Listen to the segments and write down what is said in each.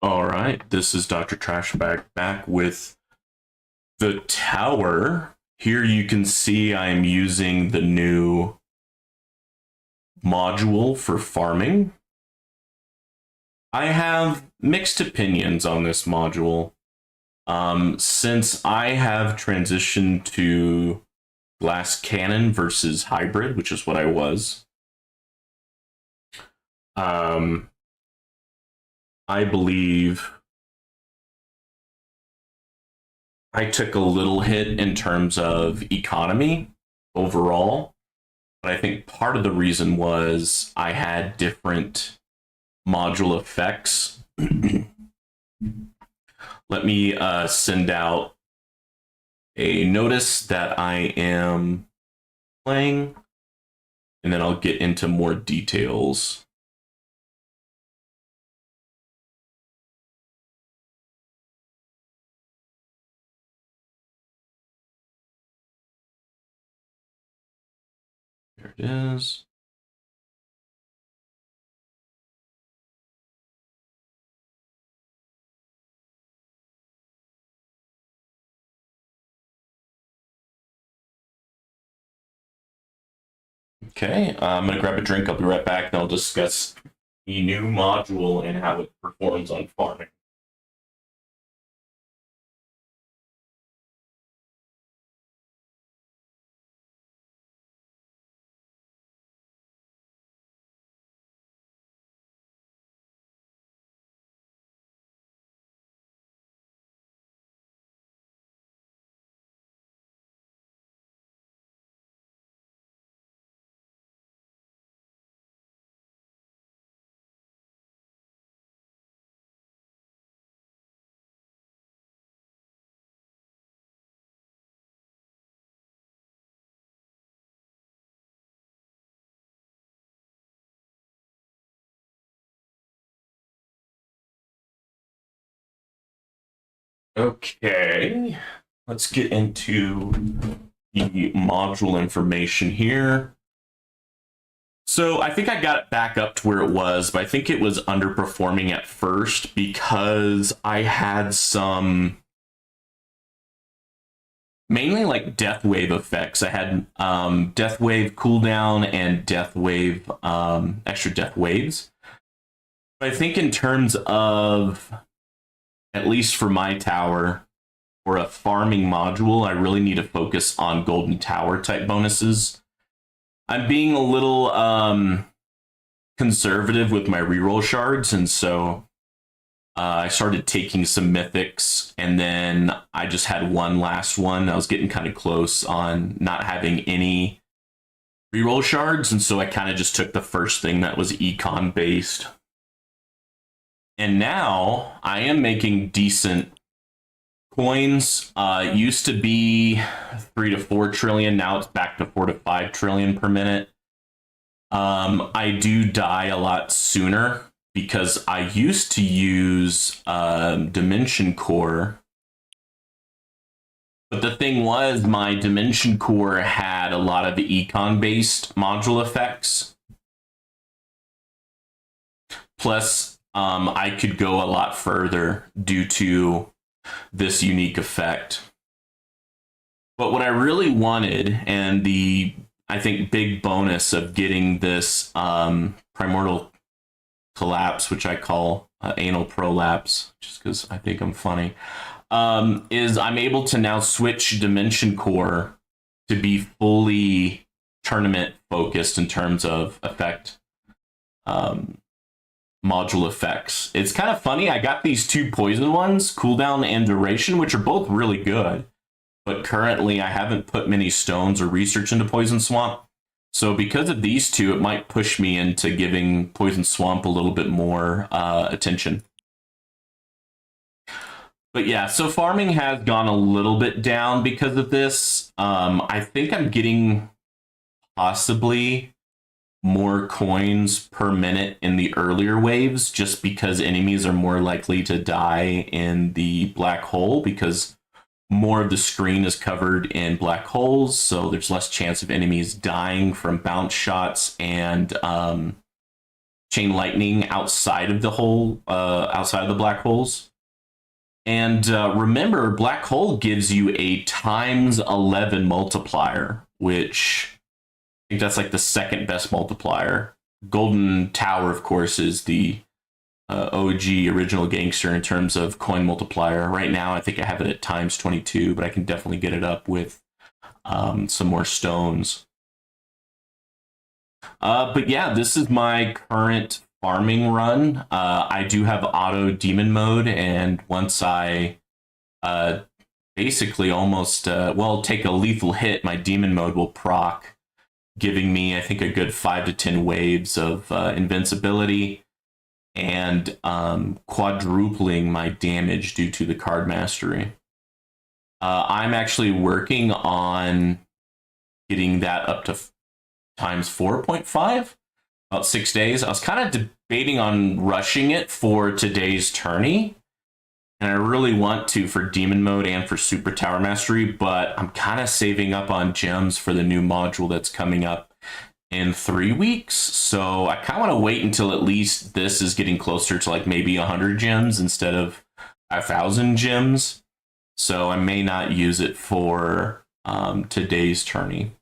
All right, this is Dr. Trashbag back with the tower. Here you can see I'm using the new module for farming. I have mixed opinions on this module. Since I have transitioned to glass cannon versus hybrid, which is what I was, I believe I took a little hit in terms of economy overall, but I think part of the reason was I had different module effects. Let me send out a notice that I am playing, and then I'll get into more details. There it is. Okay, I'm going to grab a drink. I'll be right back, and I'll discuss the new module and how it performs on farming. Okay, let's get into the module information here. So I think I got it back up to where it was, but I think it was underperforming at first because I had some mainly like death wave effects. I had death wave cooldown and death wave extra death waves. But I think in terms of, at least for my tower, for a farming module, I really need to focus on golden tower type bonuses. I'm being a little conservative with my reroll shards, and so I started taking some mythics, and then I just had one last one. I was getting kind of close on not having any reroll shards, and so I kind of just took the first thing that was econ based. And now I am making decent coins. Used to be 3 to 4 trillion. Now it's back to 4 to 5 trillion per minute. I do die a lot sooner because I used to use Dimension Core. But the thing was, my Dimension Core had a lot of econ-based module effects. Plus, I could go a lot further due to this unique effect. But what I really wanted, and the, I think, big bonus of getting this Primordial Collapse, which I call Anal Prolapse, just because I think I'm funny, is I'm able to now switch Dimension Core to be fully tournament focused in terms of effect. Module effects. It's kind of funny. I got these two poison ones, cooldown and duration, which are both really good. But currently, I haven't put many stones or research into Poison Swamp. So because of these two, it might push me into giving Poison Swamp a little bit more attention. But yeah, so farming has gone a little bit down because of this. I think I'm getting possibly more coins per minute in the earlier waves just because enemies are more likely to die in the black hole because more of the screen is covered in black holes, so there's less chance of enemies dying from bounce shots and chain lightning outside of the hole, outside of the black holes. And remember, black hole gives you a times 11 multiplier, which I think that's like the second best multiplier. Golden Tower, of course, is the OG original gangster in terms of coin multiplier. Right now, I think I have it at times 22, but I can definitely get it up with some more stones. But yeah, this is my current farming run. I do have auto demon mode, and once I basically almost take a lethal hit, my demon mode will proc, giving me, I think, a good 5 to 10 waves of invincibility and quadrupling my damage due to the card mastery. I'm actually working on getting that up to times 4.5, about 6 days. I was kind of debating on rushing it for today's tourney, and I really want to for demon mode and for super tower mastery, but I'm kind of saving up on gems for the new module that's coming up in 3 weeks. So I kind of want to wait until at least this is getting closer to like maybe 100 gems instead of 1,000 gems. So I may not use it for today's tourney.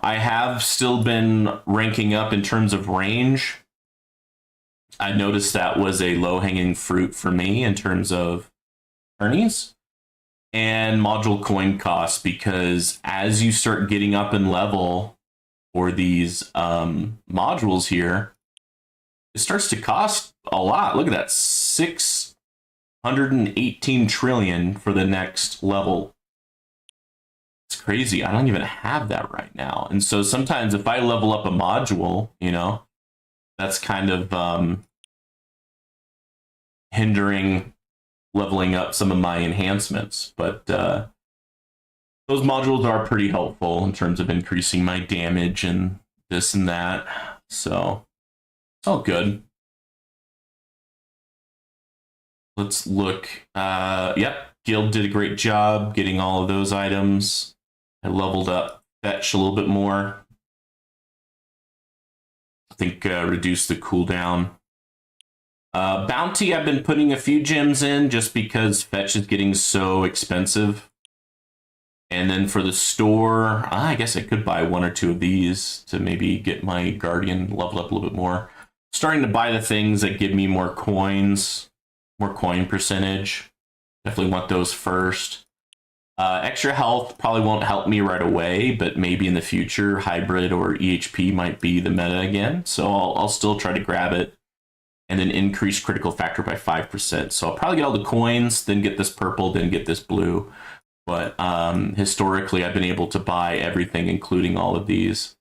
I have still been ranking up in terms of range. I noticed that was a low-hanging fruit for me in terms of tourneys and module coin costs, because as you start getting up in level for these modules here, it starts to cost a lot. Look at that, 618 trillion for the next level. It's crazy. I don't even have that right now. And so sometimes if I level up a module, you know, that's kind of hindering leveling up some of my enhancements. But those modules are pretty helpful in terms of increasing my damage and this and that. So it's all good. Let's look. Yep, Guild did a great job getting all of those items. I leveled up Fetch a little bit more. I think reduced the cooldown. Bounty, I've been putting a few gems in just because Fetch is getting so expensive. And then for the store, I guess I could buy 1 or 2 of these to maybe get my Guardian leveled up a little bit more. Starting to buy the things that give me more coins, more coin percentage. Definitely want those first. Extra health probably won't help me right away, but maybe in the future, hybrid or EHP might be the meta again. So I'll still try to grab it. And then increase critical factor by 5%. So I'll probably get all the coins, then get this purple, then get this blue. But historically, I've been able to buy everything, including all of these.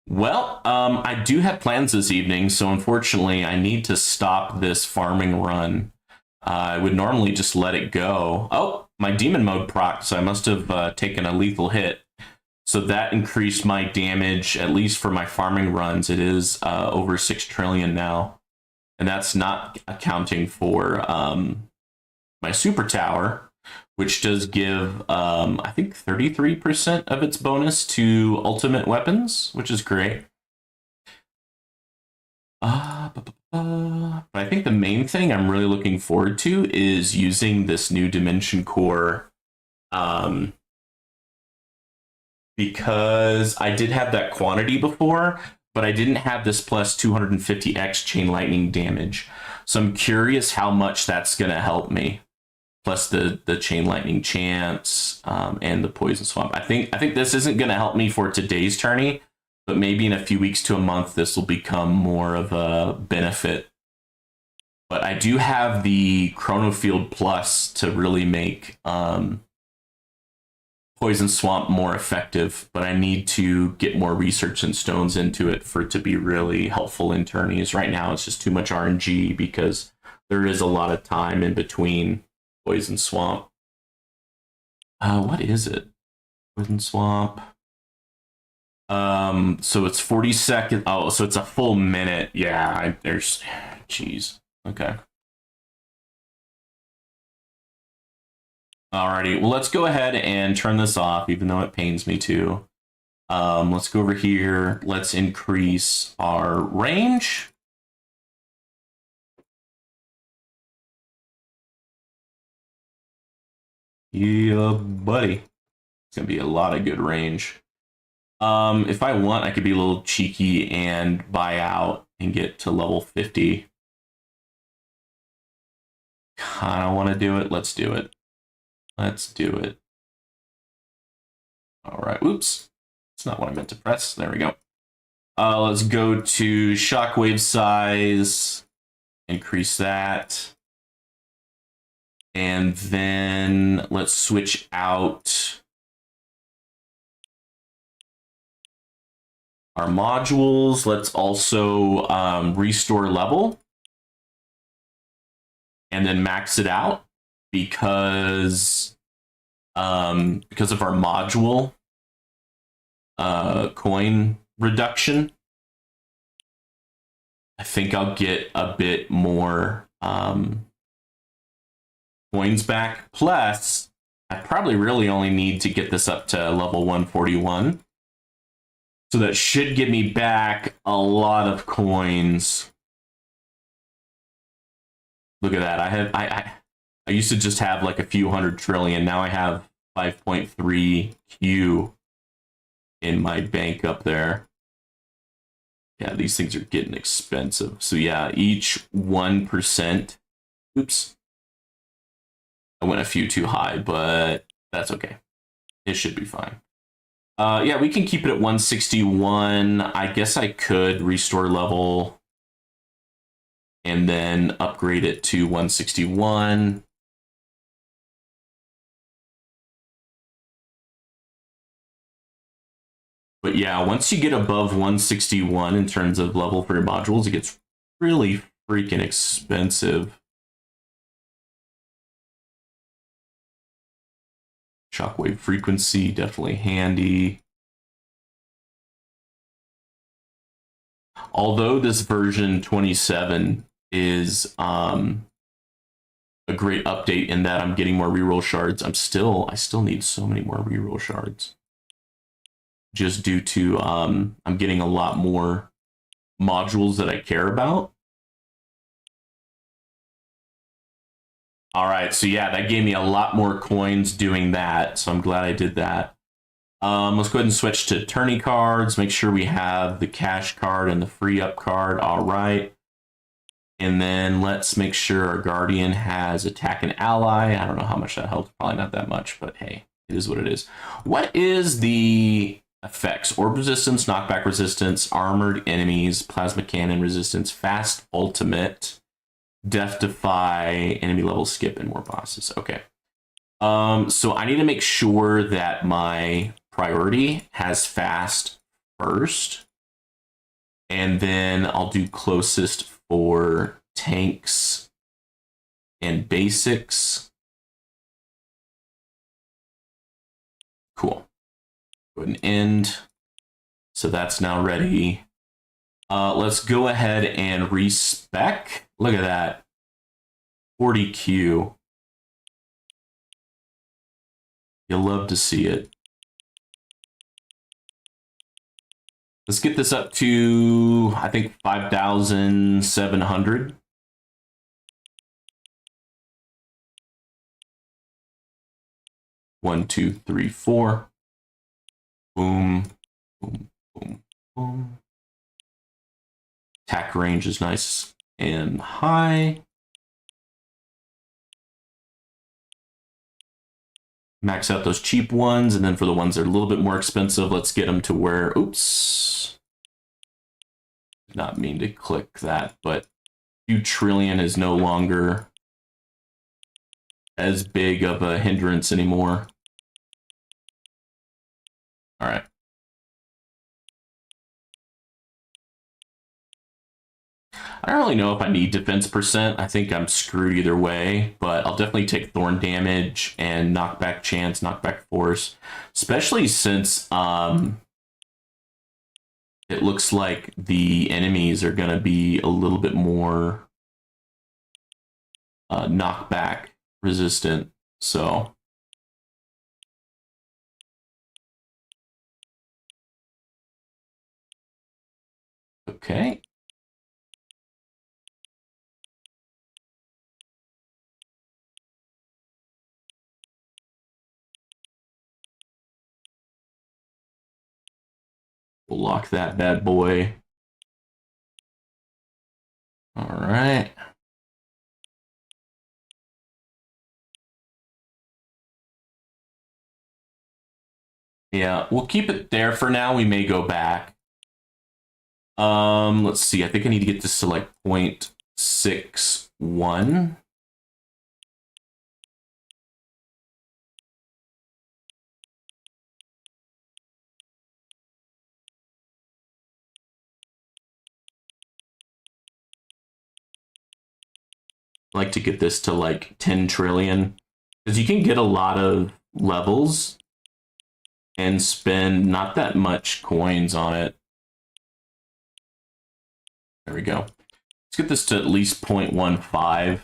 Well, I do have plans this evening, so unfortunately, I need to stop this farming run. I would normally just let it go. Oh, my demon mode proc, so I must have taken a lethal hit. So that increased my damage, at least for my farming runs. It is over 6 trillion now. And that's not accounting for my super tower, which does give, I think, 33% of its bonus to ultimate weapons, which is great. But I think the main thing I'm really looking forward to is using this new Dimension Core, because I did have that quantity before, but I didn't have this plus 250x chain lightning damage. So I'm curious how much that's going to help me. Plus the chain lightning chance and the poison swamp. I think this isn't going to help me for today's tourney, but maybe in a few weeks to a month, this will become more of a benefit. But I do have the Chronofield Plus to really make Poison Swamp more effective, but I need to get more research and stones into it for it to be really helpful in tourneys. Right now, it's just too much RNG because there is a lot of time in between Poison Swamp. What is it? Poison Swamp. So it's 40 seconds. Oh, so it's a full minute. Yeah, there's... Jeez. Okay. Alrighty, well, let's go ahead and turn this off, even though it pains me to. Let's go over here. Let's increase our range. Yeah, buddy. It's gonna be a lot of good range. If I want, I could be a little cheeky and buy out and get to level 50. Kind of want to do it. Let's do it. Let's do it. All right. Oops. That's not what I meant to press. There we go. Let's go to shockwave size. Increase that. And then let's switch out our modules. Let's also restore level. And then max it out because of our module coin reduction. I think I'll get a bit more coins back. Plus, I probably really only need to get this up to level 141. So that should give me back a lot of coins. Look at that. I used to just have like a few hundred trillion. Now I have 5.3 Q in my bank up there. Yeah, these things are getting expensive. So yeah, each 1%. Oops. I went a few too high, but that's okay. It should be fine. Yeah, we can keep it at 161. I guess I could restore level and then upgrade it to 161. But yeah, once you get above 161 in terms of level for your modules, it gets really freaking expensive. Shockwave frequency, definitely handy. Although this version 27 is a great update in that I'm getting more reroll shards, I still need so many more reroll shards. Just due to I'm getting a lot more modules that I care about. All right, so yeah, that gave me a lot more coins doing that, so I'm glad I did that. Let's go ahead and switch to tourney cards. Make sure we have the cash card and the free up card. All right. And then let's make sure our Guardian has attack an ally. I don't know how much that helps. Probably not that much, but hey, it is what it is. What is the effects? Orb resistance, knockback resistance, armored enemies, plasma cannon resistance, fast ultimate, death defy, enemy level skip, and more bosses. Okay. So I need to make sure that my priority has fast first, and then I'll do closest for tanks and basics. Cool. Go ahead and end. So that's now ready. Let's go ahead and respec. Look at that. 40Q. You'll love to see it. Let's get this up to, I think, 5,700. One, two, three, four. Boom, boom, boom, boom. Attack range is nice and high. Max out those cheap ones, and then for the ones that are a little bit more expensive, let's get them to where, oops. Did not mean to click that, but 2 trillion is no longer as big of a hindrance anymore. All right. I don't really know if I need defense percent. I think I'm screwed either way, but I'll definitely take thorn damage and knockback chance, knockback force, especially since it looks like the enemies are going to be a little bit more knockback resistant. So Okay. We'll lock that bad boy. All right. Yeah, we'll keep it there for now. We may go back. Let's see. I think I need to get this to like 0.61. I'd like to get this to like 10 trillion. Because you can get a lot of levels and spend not that much coins on it. There we go. Let's get this to at least 0.15.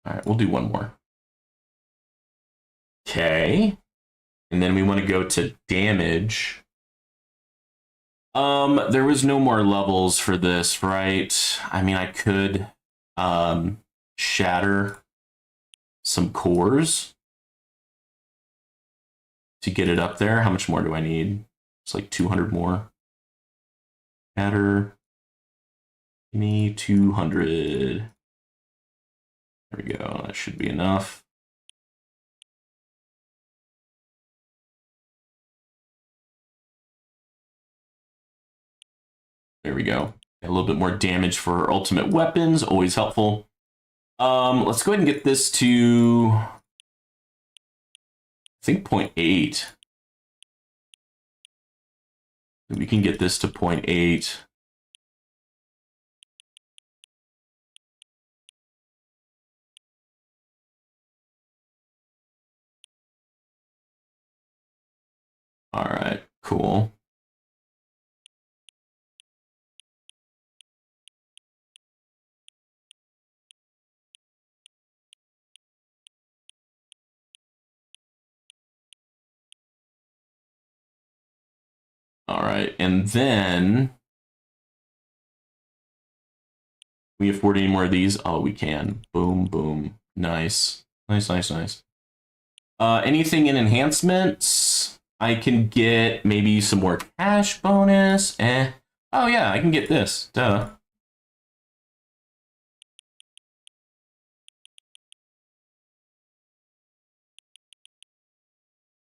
All right, we'll do one more. Okay. And then we want to go to damage. There was no more levels for this, right? I mean, I could shatter some cores to get it up there. How much more do I need? It's like 200 more. Shatter. Give me 200. There we go. That should be enough. There we go. A little bit more damage for ultimate weapons, always helpful. Let's go ahead and get this to, I think, 0.8. We can get this to 0.8. All right, cool. All right, and then we afford any more of these? Oh, we can. Boom, boom. Nice. Nice, nice, nice. Anything in enhancements? I can get maybe some more cash bonus. Oh, yeah, I can get this. Duh.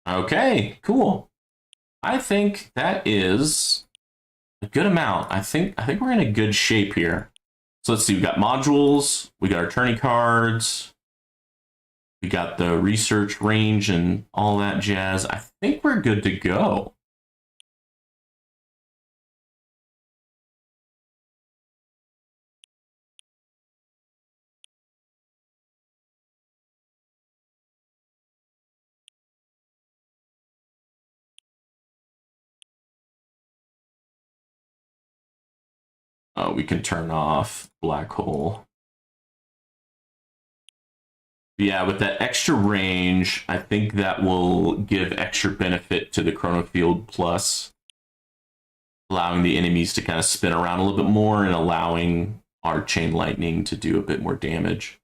Okay, cool. I think that is a good amount. I think we're in a good shape here. So let's see, we got modules, we got our tourney cards, we got the research range and all that jazz. I think we're good to go. We can turn off black hole. Yeah, with that extra range, I think that will give extra benefit to the Chrono Field Plus, allowing the enemies to kind of spin around a little bit more and allowing our Chain Lightning to do a bit more damage.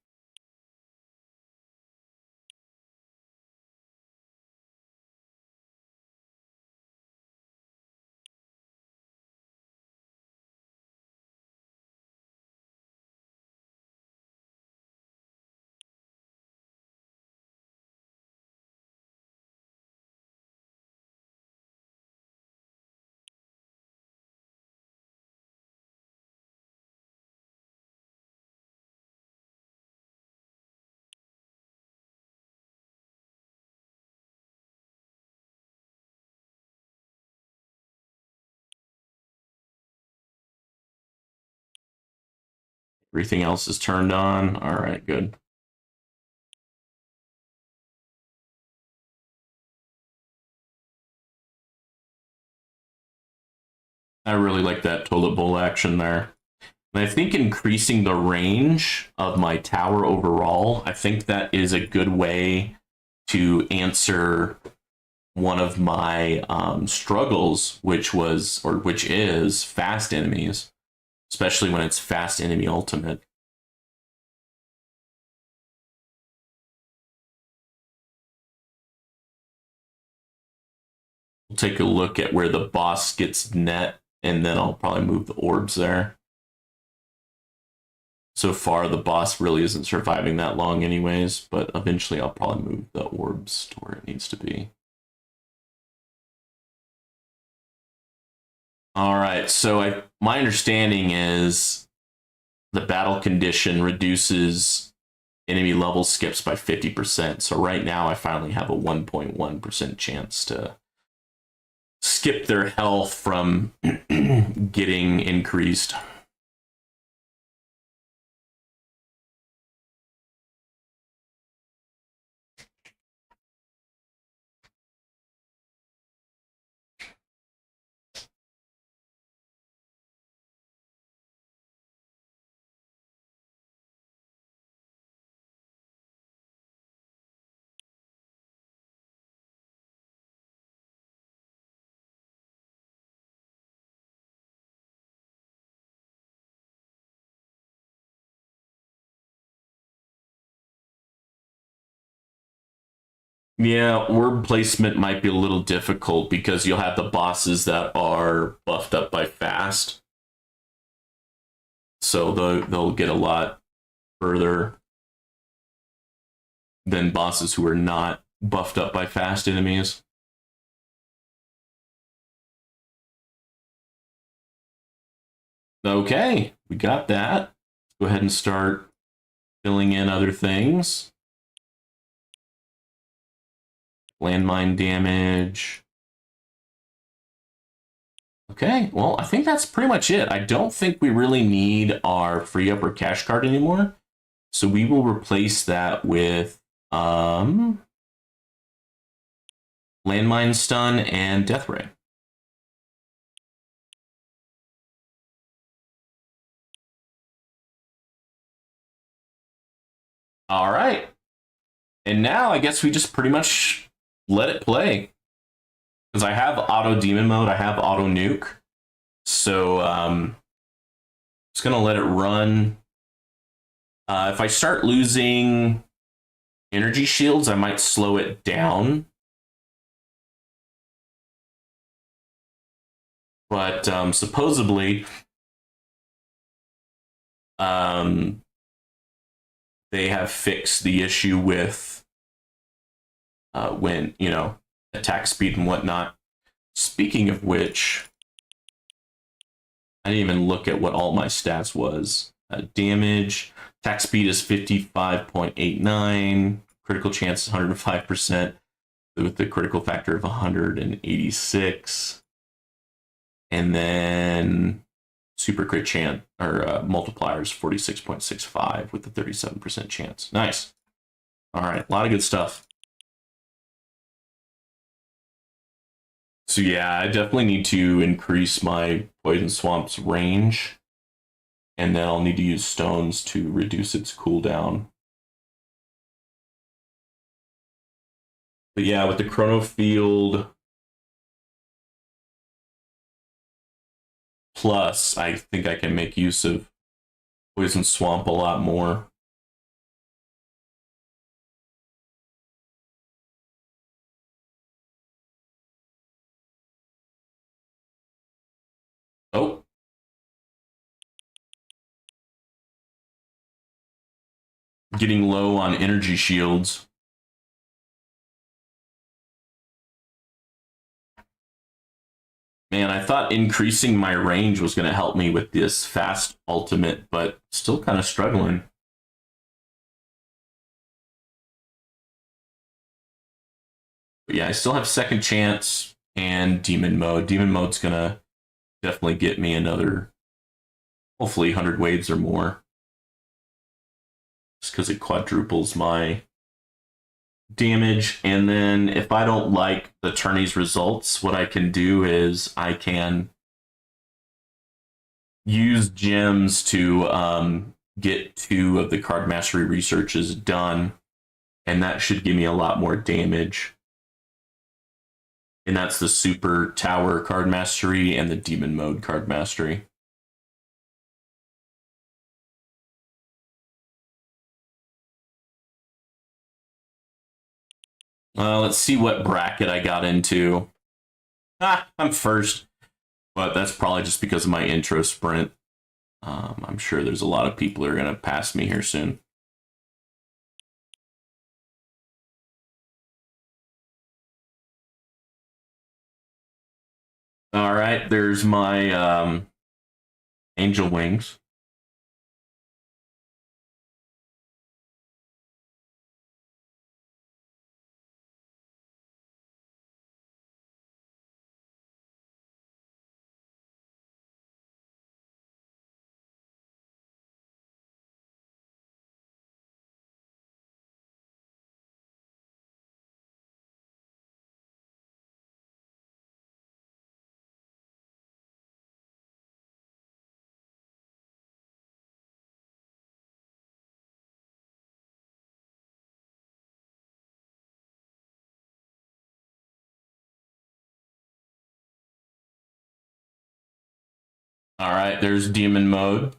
Everything else is turned on. All right, good. I really like that toilet bowl action there. And I think increasing the range of my tower overall, I think that is a good way to answer one of my struggles, which is fast enemies, especially when it's fast enemy ultimate. We'll take a look at where the boss gets net, and then I'll probably move the orbs there. So far, the boss really isn't surviving that long anyways, but eventually I'll probably move the orbs to where it needs to be. All right, so my understanding is the battle condition reduces enemy level skips by 50%. So right now I finally have a 1.1% chance to skip their health from getting increased. Yeah, word placement might be a little difficult because you'll have the bosses that are buffed up by fast. So they'll get a lot further than bosses who are not buffed up by fast enemies. Okay, we got that. Let's go ahead and start filling in other things. Landmine damage. Okay, well, I think that's pretty much it. I don't think we really need our free up or cash card anymore. So we will replace that with landmine stun and death ray. All right. And now I guess we just pretty much let it play. Because I have auto demon mode, I have auto nuke. So just gonna let it run. If I start losing energy shields, I might slow it down. But supposedly they have fixed the issue with when, attack speed and whatnot. Speaking of which, I didn't even look at what all my stats was. Damage, attack speed is 55.89, critical chance is 105%, with the critical factor of 186. And then super crit chance, or multiplier is 46.65 with the 37% chance. Nice. All right, a lot of good stuff. So yeah, I definitely need to increase my Poison Swamp's range. And then I'll need to use stones to reduce its cooldown. But yeah, with the Chrono Field Plus, I think I can make use of Poison Swamp a lot more. Oh. Getting low on energy shields. Man, I thought increasing my range was going to help me with this fast ultimate, but still kind of struggling. But yeah, I still have second chance and demon mode. Demon mode's going to definitely get me another, hopefully 100 waves or more. Just because it quadruples my damage. And then if I don't like the tourney's results, what I can do is I can use gems to get 2 of the card mastery researches done, and that should give me a lot more damage. And that's the Super Tower card mastery and the Demon Mode card mastery. Let's see what bracket I got into. I'm first, but that's probably just because of my intro sprint. I'm sure there's a lot of people who are going to pass me here soon. All right, there's my Angel Wings. All right, there's Demon Mode,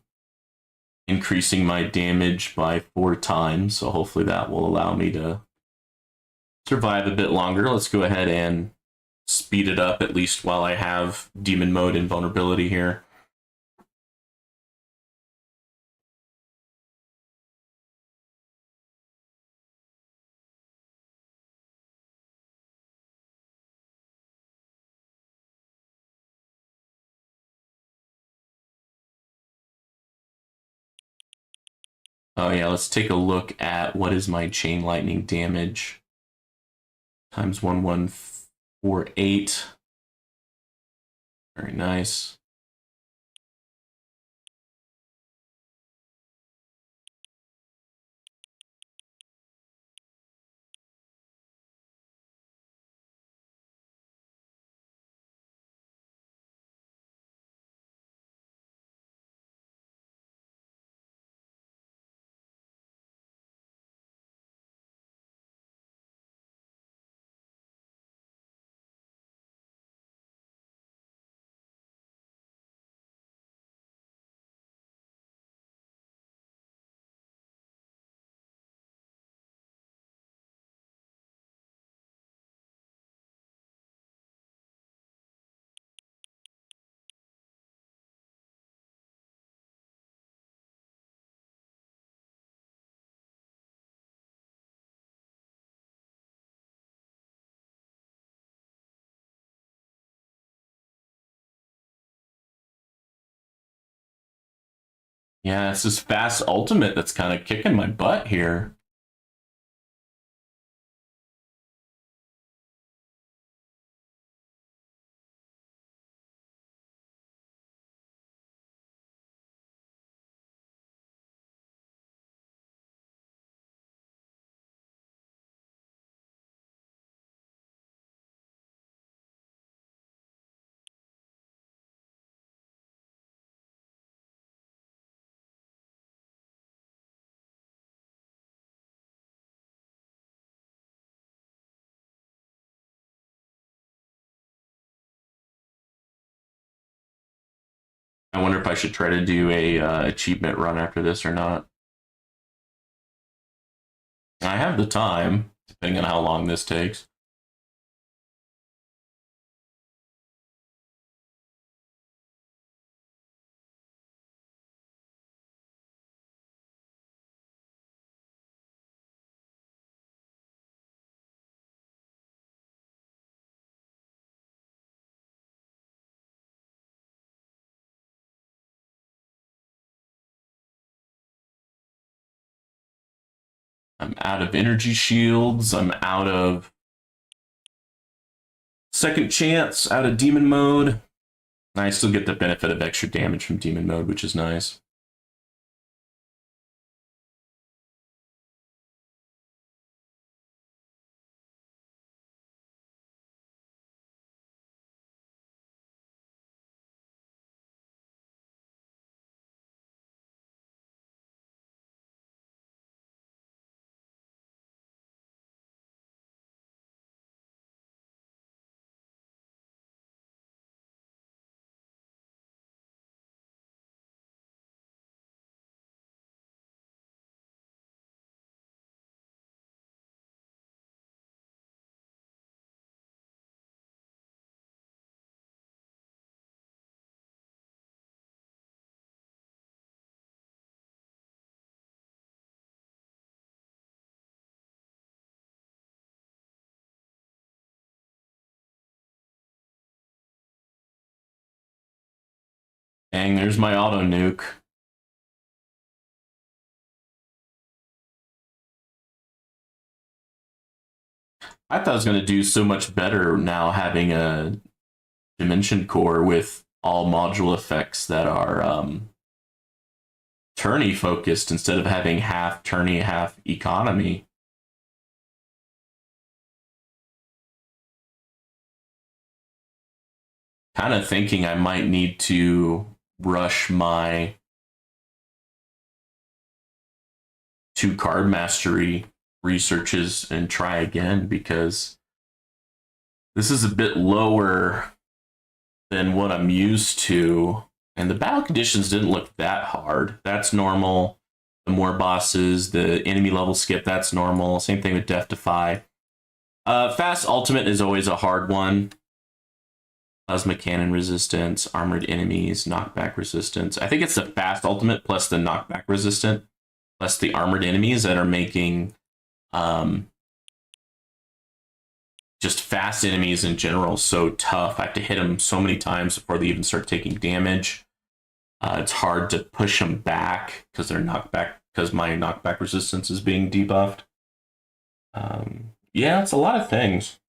increasing my damage by 4 times. So hopefully that will allow me to survive a bit longer. Let's go ahead and speed it up, at least while I have Demon Mode invulnerability here. Oh yeah, let's take a look at what is my Chain Lightning damage. Times 1148. Very nice. Yeah, it's this fast ultimate that's kind of kicking my butt here. I wonder if I should try to do a achievement run after this or not. I have the time, depending on how long this takes. I'm out of energy shields. I'm out of second chance, out of demon mode. I still get the benefit of extra damage from demon mode, which is nice. Dang, there's my auto nuke. I thought I was going to do so much better now having a Dimension Core with all module effects that are tourney focused instead of having half tourney, half economy. Kind of thinking I might need to rush my 2 card mastery researches and try again because this is a bit lower than what I'm used to. And the battle conditions didn't look that hard. That's normal. The more bosses, the enemy level skip, that's normal. Same thing with Death Defy. Fast Ultimate is always a hard one. Plasma Cannon resistance, armored enemies, knockback resistance. I think it's the Fast Ultimate plus the knockback resistant, plus the armored enemies that are making just fast enemies in general so tough. I have to hit them so many times before they even start taking damage. It's hard to push them back because they're knockback, because my knockback resistance is being debuffed. Yeah, it's a lot of things.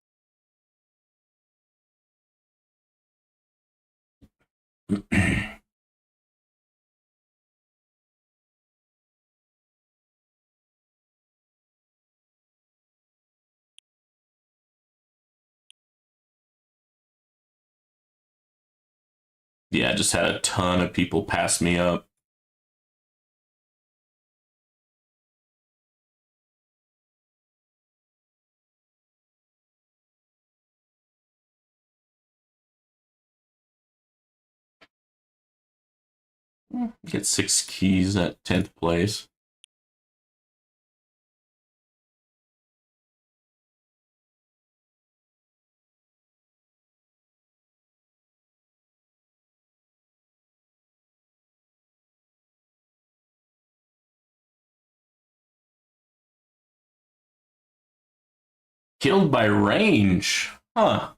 Yeah, I just had a ton of people pass me up. Get 6 keys at 10th place. Killed by range. Huh.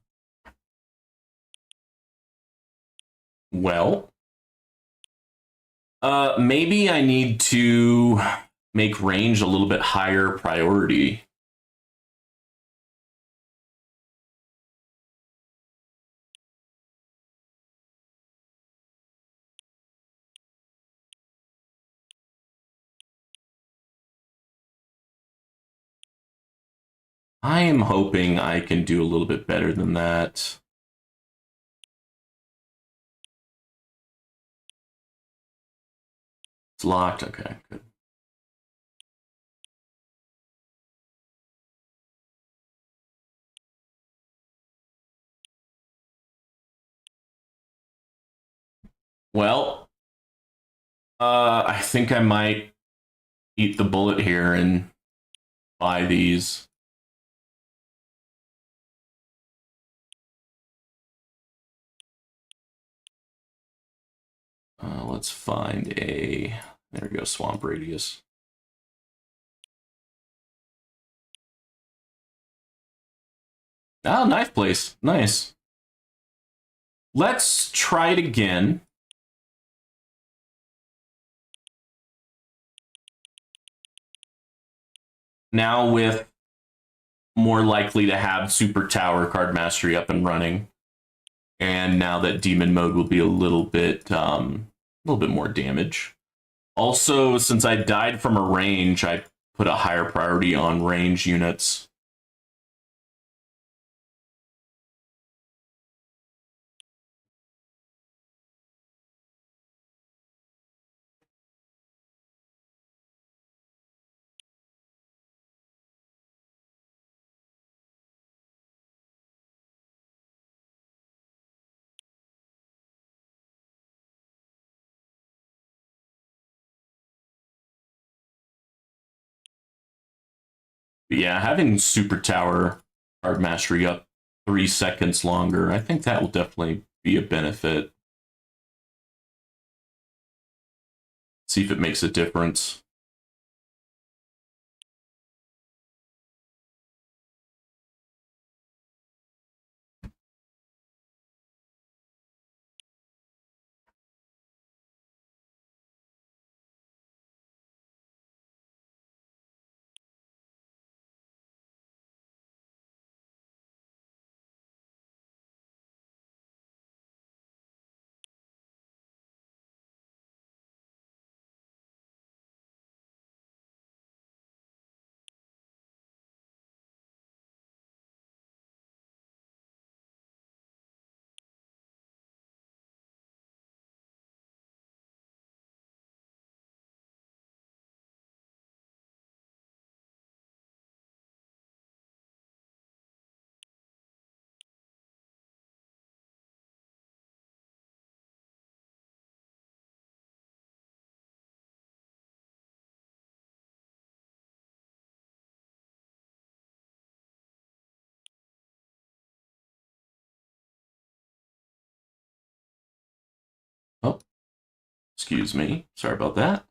Well, maybe I need to make range a little bit higher priority. I am hoping I can do a little bit better than that. It's locked. Okay, good. Well, I think I might eat the bullet here and buy these. Let's find a. There we go, Swamp Radius. Oh, knife place. Nice. Let's try it again. Now with more likely to have Super Tower card mastery up and running. And now that demon mode will be a little bit more damage. Also, since I died from a range, I put a higher priority on range units. But yeah, having Super Tower card mastery up 3 seconds longer, I think that will definitely be a benefit. See if it makes a difference. Excuse me. Sorry about that.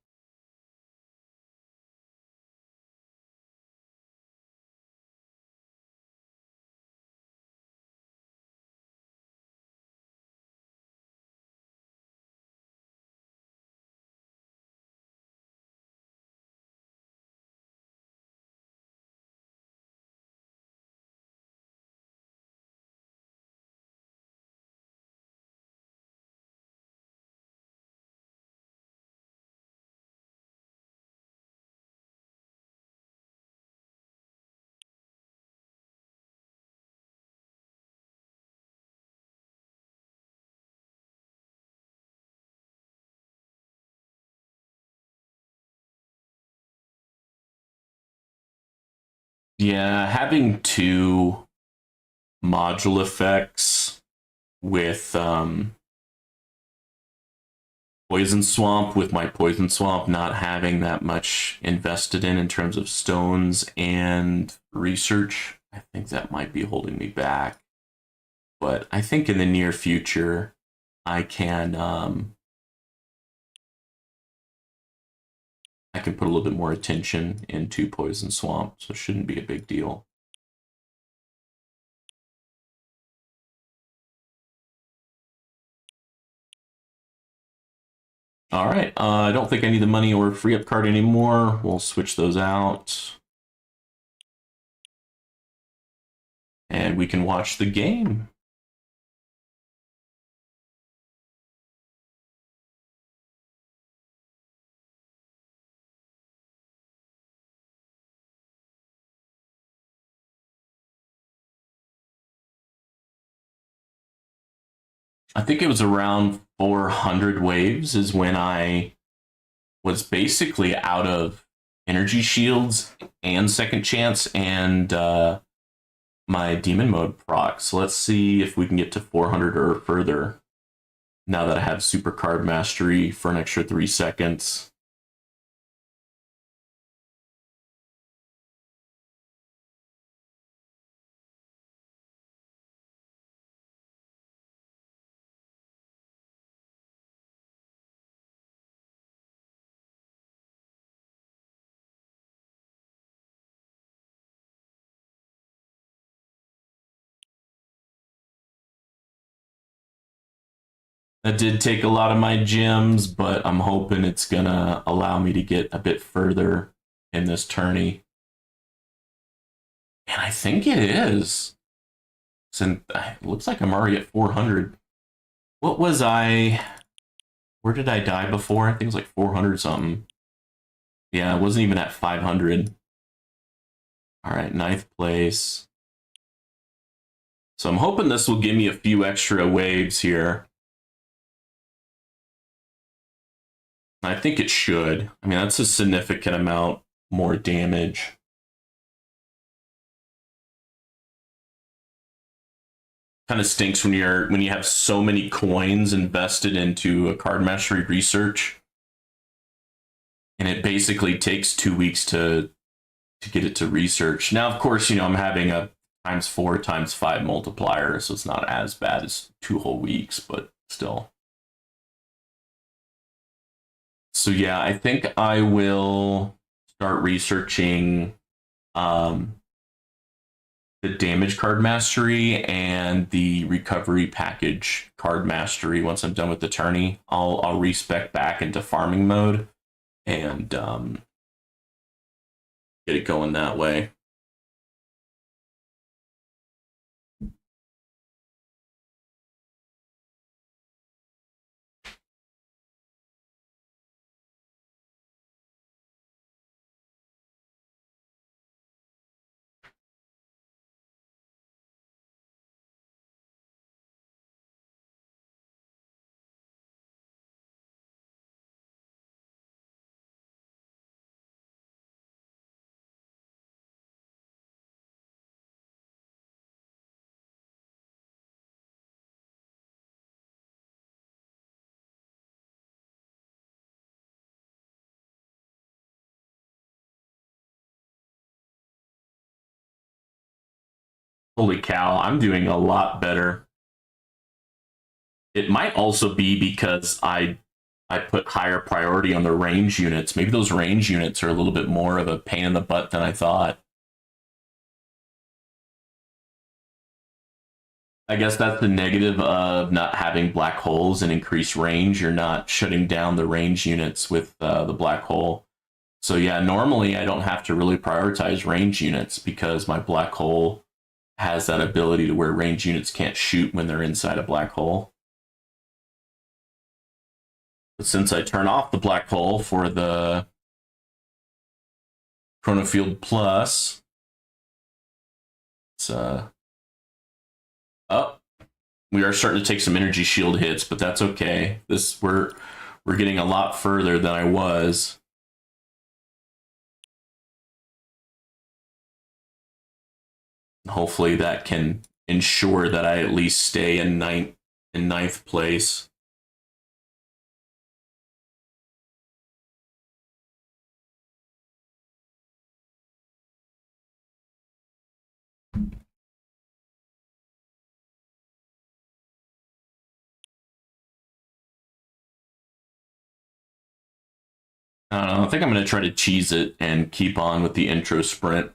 Yeah, having two module effects with Poison Swamp, with my Poison Swamp not having that much invested in terms of stones and research, I think that might be holding me back. But I think in the near future, I can put a little bit more attention into Poison Swamp, so it shouldn't be a big deal. All right, I don't think I need the money or free up card anymore. We'll switch those out. And we can watch the game. I think it was around 400 waves is when I was basically out of energy shields and second chance and my demon mode proc. So let's see if we can get to 400 or further now that I have super card mastery for an extra 3 seconds. That did take a lot of my gems, but I'm hoping it's gonna allow me to get a bit further in this tourney. And I think it is. Since it looks like I'm already at 400. What was I? Where did I die before? I think it was like 400 something. Yeah, it wasn't even at 500. All right, 9th place. So I'm hoping this will give me a few extra waves here. I think it should. I mean, that's a significant amount more damage. Kind of stinks when you have so many coins invested into a card mastery research, and it basically takes 2 weeks to get it to research. Now, of course, I'm having a ×4 ×5 multiplier, so it's not as bad as 2 whole weeks, but still. So yeah, I think I will start researching the damage card mastery and the recovery package card mastery. Once I'm done with the tourney, I'll respec back into farming mode and get it going that way. Holy cow, I'm doing a lot better. It might also be because I I put higher priority on the range units. Maybe those range units are a little bit more of a pain in the butt than I thought. I guess that's the negative of not having black holes and increased range. You're not shutting down the range units with the black hole. So yeah, normally I don't have to really prioritize range units because my black hole has that ability to where range units can't shoot when they're inside a black hole. But since I turn off the black hole for the Chronofield Plus, it's oh, we are starting to take some energy shield hits, but that's okay. We're getting a lot further than I was. Hopefully that can ensure that I at least stay in ninth place. I don't know. I think I'm going to try to cheese it and keep on with the intro sprint.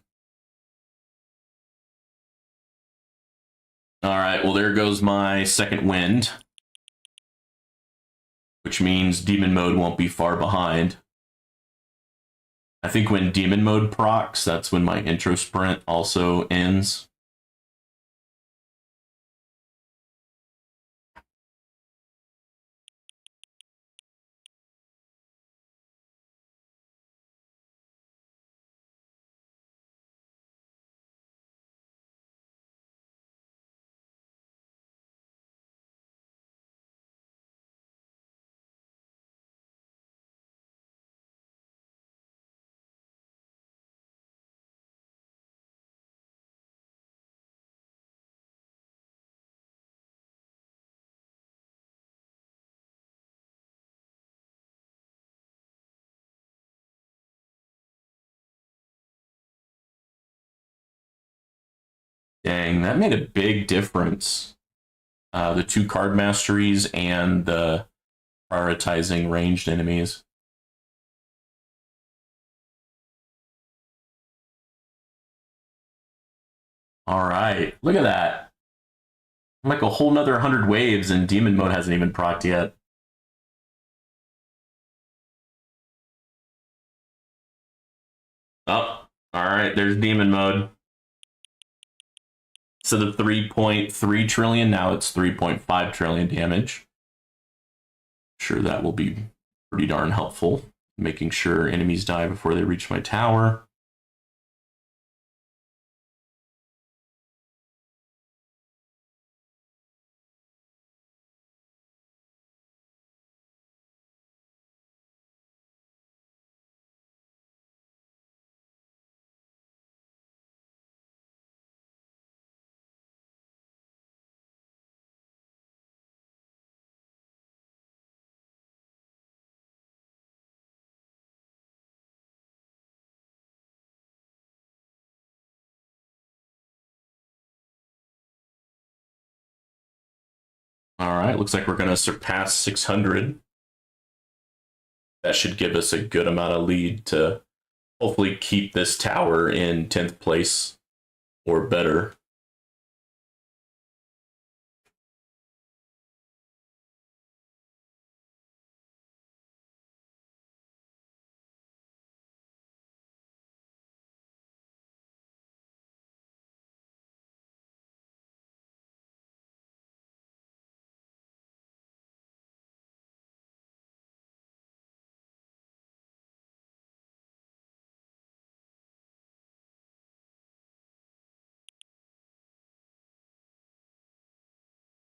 All right, well, there goes my second wind, which means demon mode won't be far behind. I think when demon mode procs, that's when my intro sprint also ends. Dang, that made a big difference. The 2 card masteries and the prioritizing ranged enemies. All right, look at that. I'm like a whole nother 100 waves, and demon mode hasn't even procced yet. Oh, all right, there's demon mode. So the 3.3 trillion, now it's 3.5 trillion damage. Sure, that will be pretty darn helpful, making sure enemies die before they reach my tower. All right, looks like we're going to surpass 600. That should give us a good amount of lead to hopefully keep this tower in 10th place or better.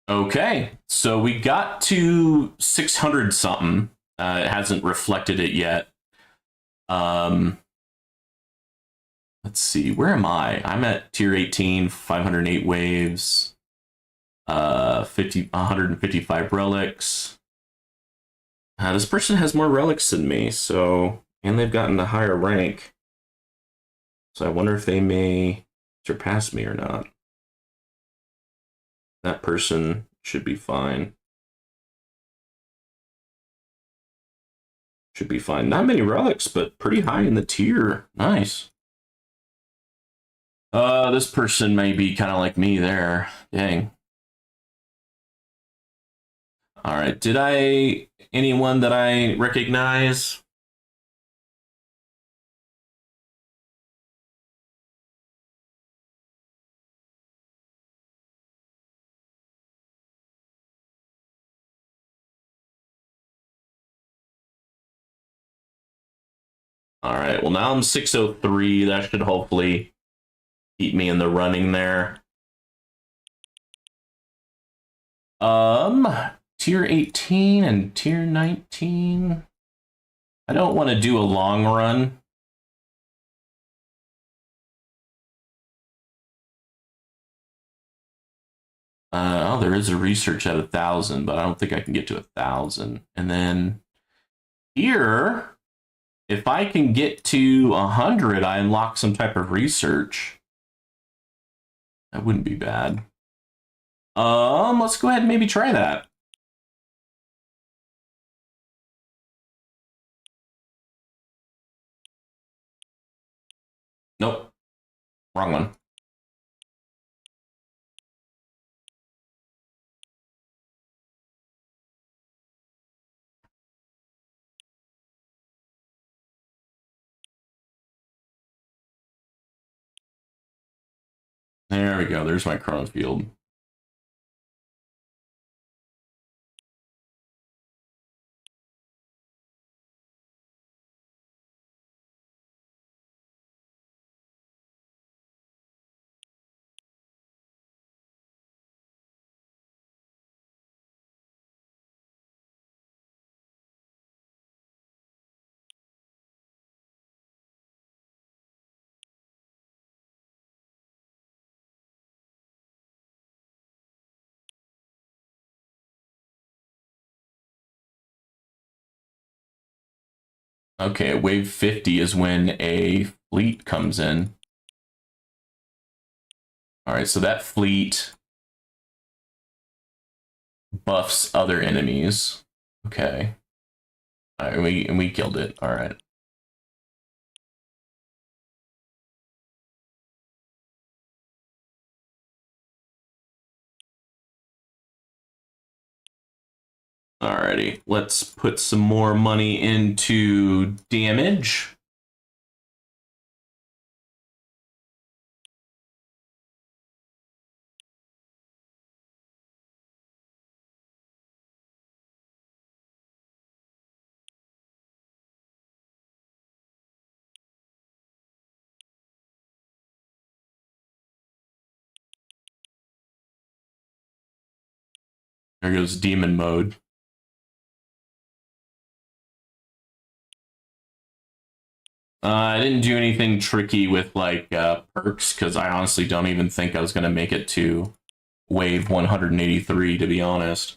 Okay, so we got to 600 something. It hasn't reflected it yet. Let's see, where am I? I'm at tier 18, 508 waves, 155 relics. This person has more relics than me, so, and they've gotten a higher rank. So I wonder if they may surpass me or not. That person should be fine. Should be fine. Not many relics, but pretty high in the tier. Nice. This person may be kind of like me there. Dang. All right. Did I anyone that I recognize? All right. Well, now I'm 603. That should hopefully keep me in the running there. Tier 18 and tier 19. I don't want to do a long run. Oh, there is a research at 1,000, but I don't think I can get to 1,000. And then here, if I can get to 100, I unlock some type of research. That wouldn't be bad. Let's go ahead and maybe try that. Nope. Wrong one. There we go. There's my chrono field. Okay, wave 50 is when a fleet comes in. All right, so that fleet buffs other enemies. Okay. All right, and we killed it. All right. Alrighty, let's put some more money into damage. There goes demon mode. I didn't do anything tricky with like perks because I honestly don't even think I was going to make it to wave 183, to be honest.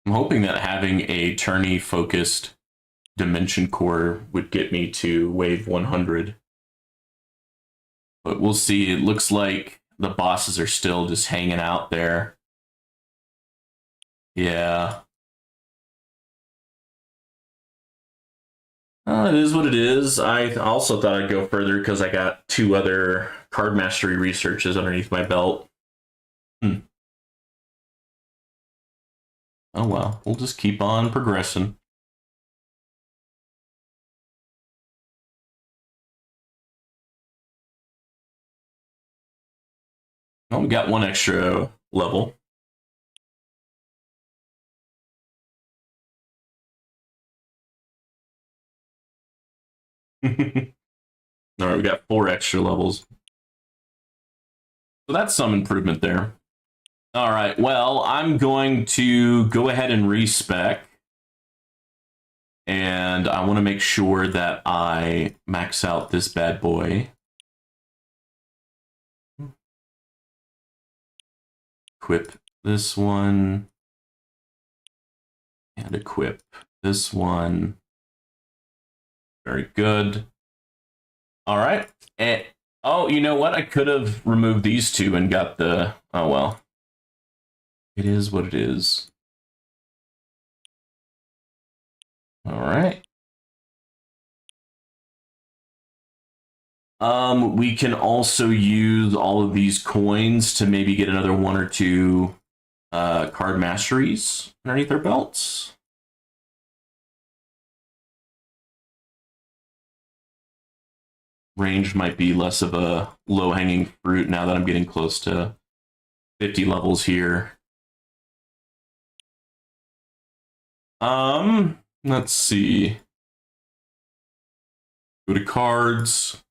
I'm hoping that having a tourney focused dimension core would get me to wave 100. But we'll see. It looks like the bosses are still just hanging out there. Yeah. It is what it is. I also thought I'd go further because I got 2 other card mastery researches underneath my belt. Oh well, we'll just keep on progressing. Oh, we got 1 extra level. All right, we got 4 extra levels. So that's some improvement there. All right, well, I'm going to go ahead and respec. And I want to make sure that I max out this bad boy. Equip this one. And equip this one. Very good. All right. And, oh, you know what? I could have removed these two and got the... Oh, well. It is what it is. All right. We can also use all of these coins to maybe get another 1 or 2 card masteries underneath our belts. Range might be less of a low-hanging fruit now that I'm getting close to 50 levels here. Let's see. Go to cards.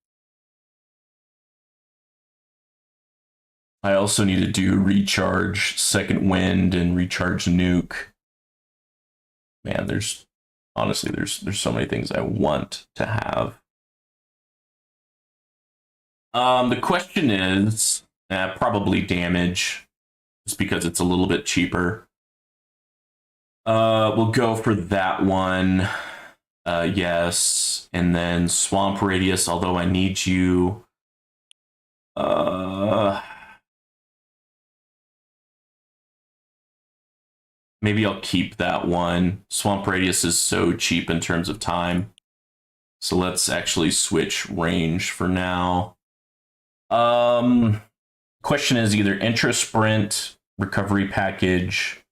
I also need to do recharge second wind and recharge nuke. Man, there's honestly there's so many things I want to have. The question is probably damage, just because it's a little bit cheaper. We'll go for that one. Yes, and then swamp radius. Although I need you. Maybe I'll keep that one. Swamp radius is so cheap in terms of time. So let's actually switch range for now. Question is either intra sprint, recovery package,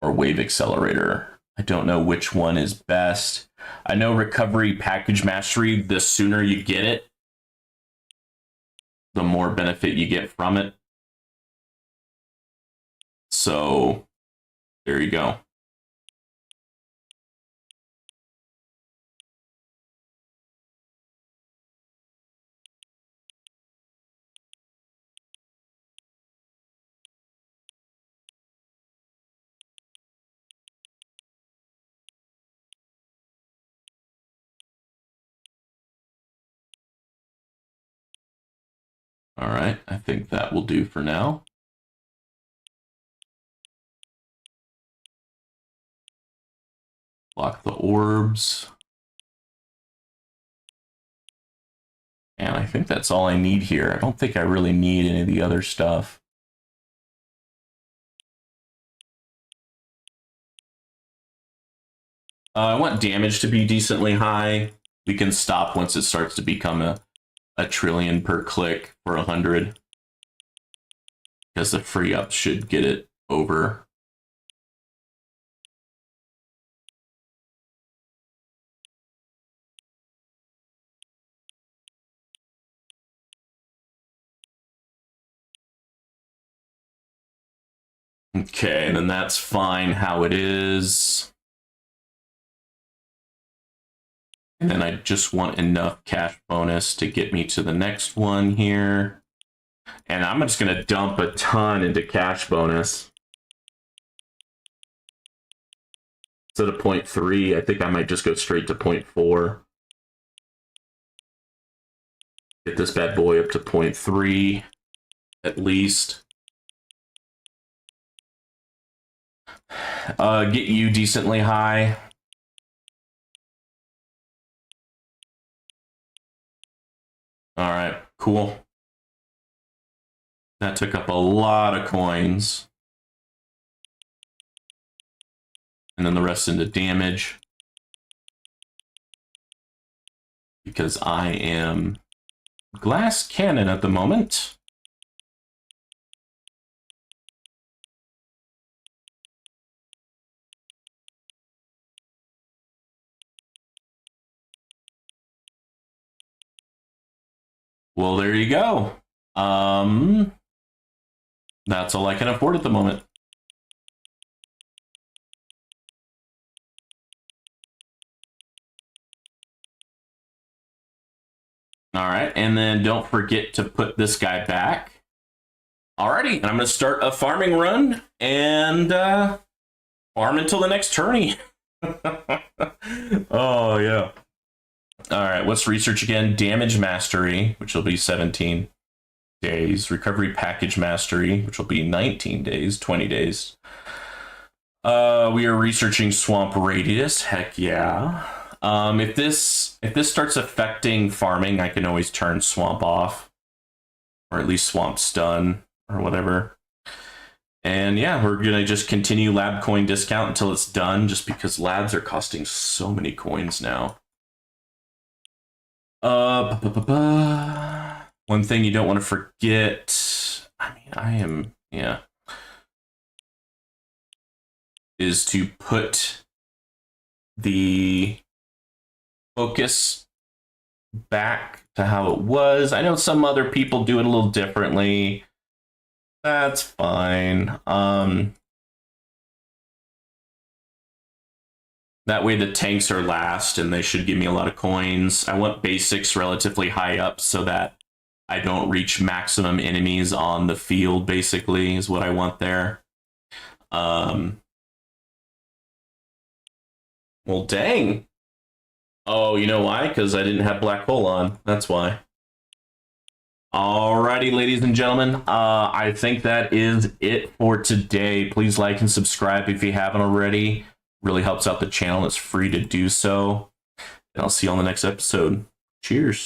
or wave accelerator. I don't know which one is best. I know recovery package mastery, the sooner you get it, the more benefit you get from it. So there you go. All right, I think that will do for now. Block the orbs. And I think that's all I need here. I don't think I really need any of the other stuff. I want damage to be decently high. We can stop once it starts to become a trillion per click for 100. Because the free up should get it over. Okay, and then that's fine how it is. And then I just want enough cash bonus to get me to the next one here. And I'm just going to dump a ton into cash bonus. Instead of 0.3, I think I might just go straight to 0.4. Get this bad boy up to 0.3 at least. Get you decently high. All right, cool. That took up a lot of coins. And then the rest into damage. Because I am glass cannon at the moment. Well, there you go. That's all I can afford at the moment. All right, and then don't forget to put this guy back. Alrighty, and I'm going to start a farming run and farm until the next tourney. Oh, yeah. All right, what's research again? Damage mastery, which will be 17 days. Recovery package mastery, which will be 19 days, 20 days. We are researching swamp radius. Heck yeah. If this starts affecting farming, I can always turn swamp off, or at least swamp stun or whatever. And yeah, we're gonna just continue lab coin discount until it's done, just because labs are costing so many coins now. One thing you don't want to forget, I mean, is to put the focus back to how it was. I know some other people do it a little differently. That's fine. That way the tanks are last and they should give me a lot of coins. I want basics relatively high up so that I don't reach maximum enemies on the field, basically, is what I want there. Well, dang. Oh, you know why? Because I didn't have Black Hole on. That's why. Alrighty, ladies and gentlemen, I think that is it for today. Please like and subscribe if you haven't already. Really helps out the channel. It's free to do so. And I'll see you on the next episode. Cheers.